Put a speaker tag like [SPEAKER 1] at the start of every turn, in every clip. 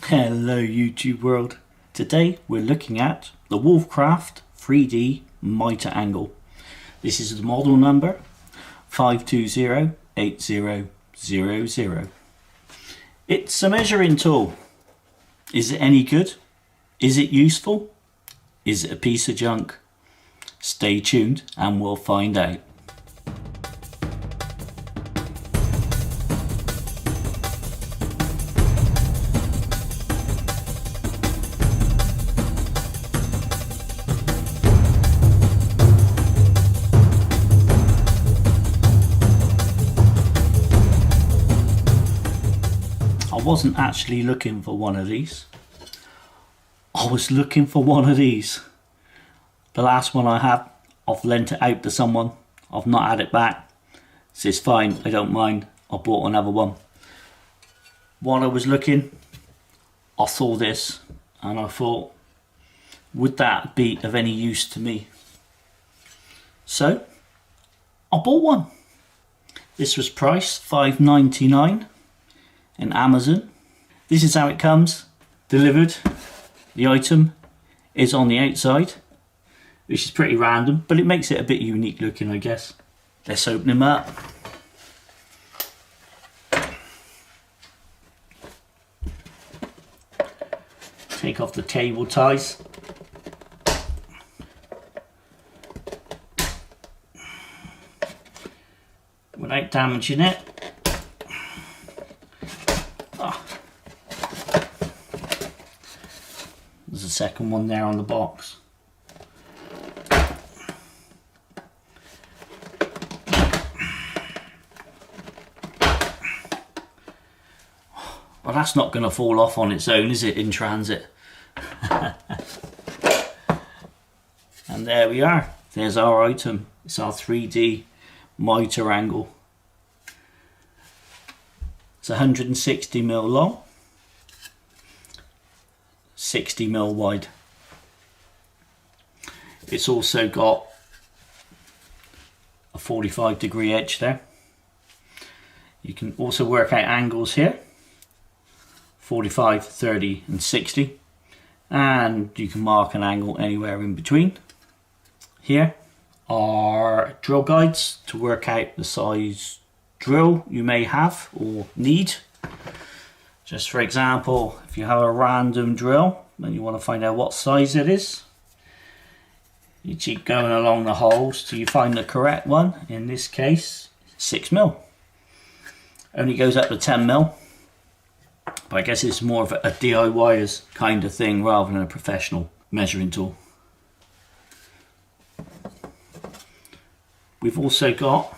[SPEAKER 1] Hello YouTube world. Today we're looking at the Wolfcraft 3D Mitre Angle. This is the model number 5208000. It's a measuring tool. Is it any good? Is it useful? Is it a piece of junk? Stay tuned and we'll find out. I wasn't actually looking for one of these. I was looking for one of these. The last one I had, I've lent it out to someone. I've not had it back. So it's fine, I don't mind. I bought another one. While I was looking, I saw this and I thought, would that be of any use to me? So, I bought one. This was priced $5.99 in Amazon. This is how it comes delivered. The item is on the outside, which is pretty random, but it makes it a bit unique looking, I guess. Let's open them up. Take off the cable ties. Without damaging it. There's a second one there on the box. Well, that's not going to fall off on its own, is it, in transit? And there we are. There's our item. It's our 3D Mitre Angle. It's 160mm long. 60mm wide. It's also got a 45-degree edge there. You can also work out angles here, 45, 30 and 60, and you can mark an angle anywhere in between. Here are drill guides to work out the size drill you may have or need. Just for example, if you have a random drill and you want to find out what size it is, you keep going along the holes till you find the correct one. In this case, 6mm. Only goes up to 10mm, but I guess it's more of a DIYer's kind of thing rather than a professional measuring tool. We've also got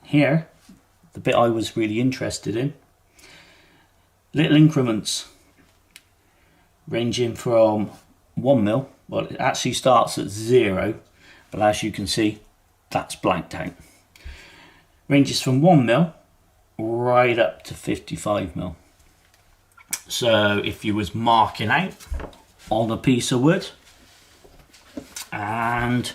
[SPEAKER 1] here the bit I was really interested in. Little increments ranging from 1mm, well it actually starts at 0, but as you can see that's blanked out. Ranges from 1mm right up to 55mm. So if you was marking out on a piece of wood and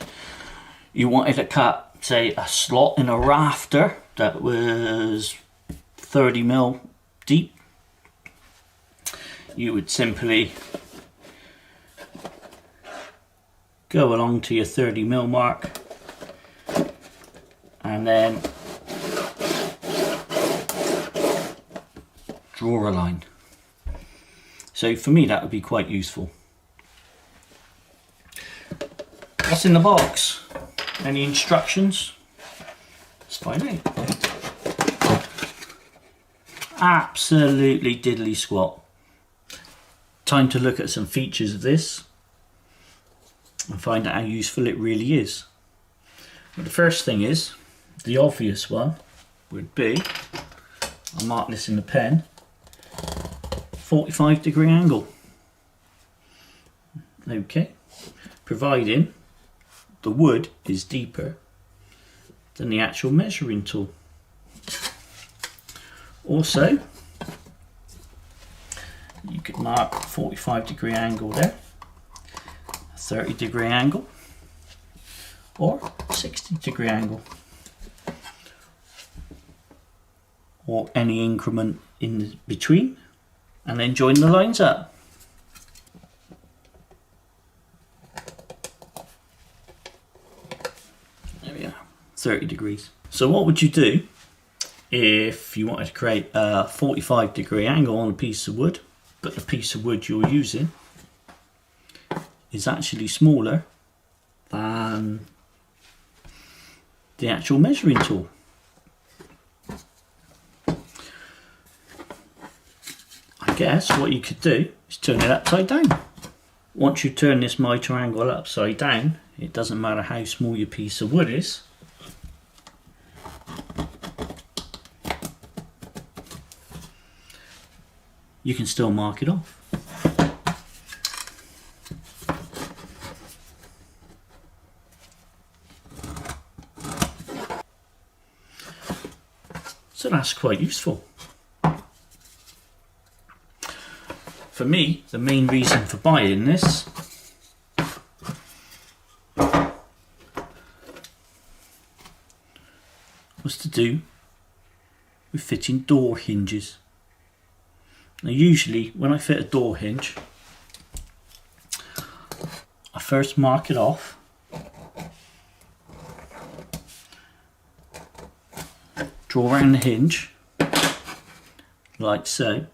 [SPEAKER 1] you wanted to cut, say, a slot in a rafter that was 30mm deep, you would simply go along to your 30mm mark and then draw a line. So for me that would be quite useful. What's in the box? Any instructions? Let's find out. Absolutely diddly squat. Time to look at some features of this and find out how useful it really is. But the first thing is, the obvious one would be, I'll mark this in the pen, 45-degree angle. Okay, providing the wood is deeper than the actual measuring tool. Also, you could mark 45-degree angle there, a 30-degree angle, or 60-degree angle, or any increment in between and then join the lines up. There we are, 30 degrees. So what would you do if you wanted to create a 45-degree angle on a piece of wood, but the piece of wood you're using is actually smaller than the actual measuring tool? I guess what you could do is turn it upside down. Once you turn this Mitre Angle upside down, it doesn't matter how small your piece of wood is, you can still mark it off. So that's quite useful. For me, the main reason for buying this was to do with fitting door hinges. Now usually when I fit a door hinge, I first mark it off, draw around the hinge like so,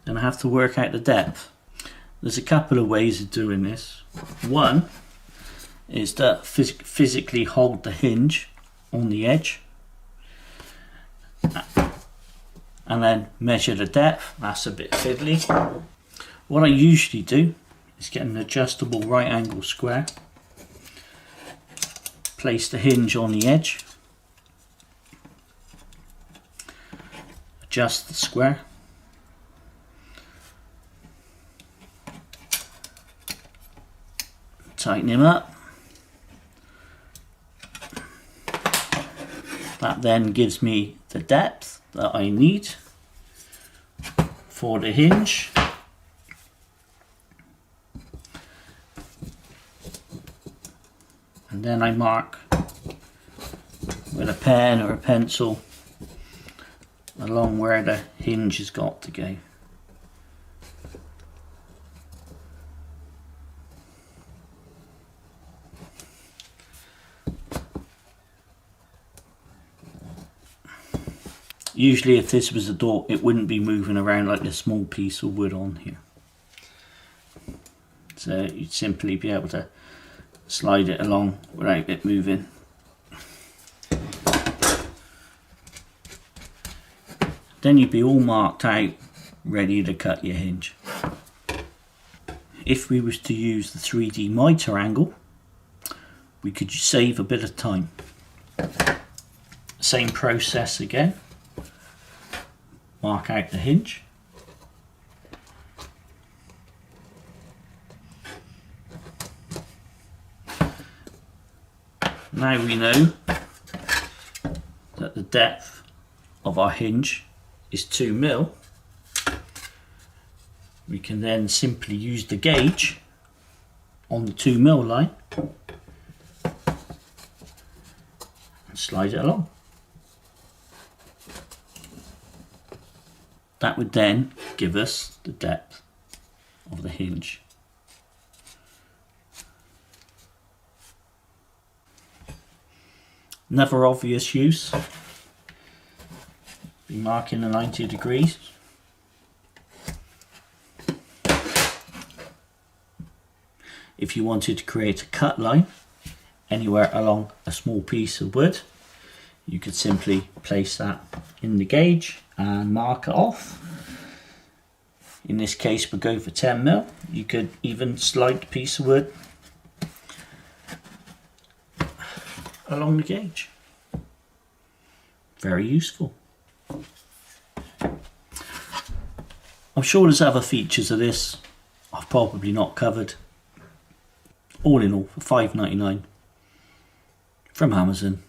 [SPEAKER 1] and I have to work out the depth. There's a couple of ways of doing this. One is to physically hold the hinge on the edge and then measure the depth. That's a bit fiddly. What I usually do is get an adjustable right angle square, place the hinge on the edge, adjust the square, tighten him up. That then gives me the depth that I need for the hinge. And then I mark with a pen or a pencil along where the hinge has got to go. Usually if this was a door, it wouldn't be moving around like a small piece of wood on here. So you'd simply be able to slide it along without it moving. Then you'd be all marked out, ready to cut your hinge. If we was to use the 3D Mitre Angle, we could save a bit of time. Same process again. Mark out the hinge. Now we know that the depth of our hinge is 2 mil. We can then simply use the gauge on the 2 mil line and slide it along. That would then give us the depth of the hinge. Another obvious use, be marking the 90 degrees. If you wanted to create a cut line anywhere along a small piece of wood, you could simply place that in the gauge and mark it off. In this case we'll go for 10 mil. You could even slide the piece of wood along the gauge. Very useful. I'm sure there's other features of this I've probably not covered. All in all, for $5.99 from Amazon,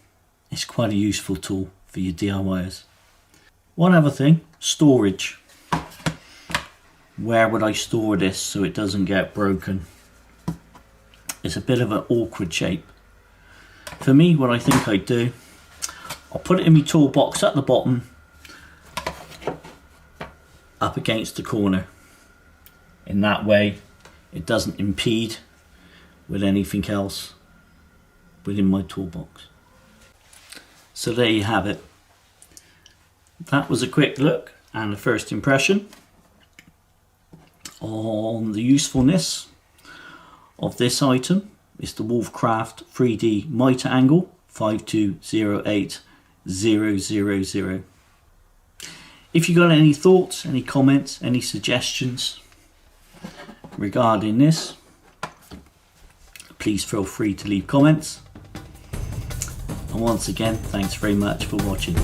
[SPEAKER 1] it's quite a useful tool for your DIYers. One other thing, storage. Where would I store this so it doesn't get broken? It's a bit of an awkward shape. For me, what I think I'd do, I'll put it in my toolbox at the bottom, up against the corner. In that way, it doesn't impede with anything else within my toolbox. So there you have it. That was a quick look and a first impression on the usefulness of this item. It's the Wolfcraft 3D Mitre Angle 5208000. If you got any thoughts, any comments, any suggestions regarding this, please feel free to leave comments. And once again, thanks very much for watching.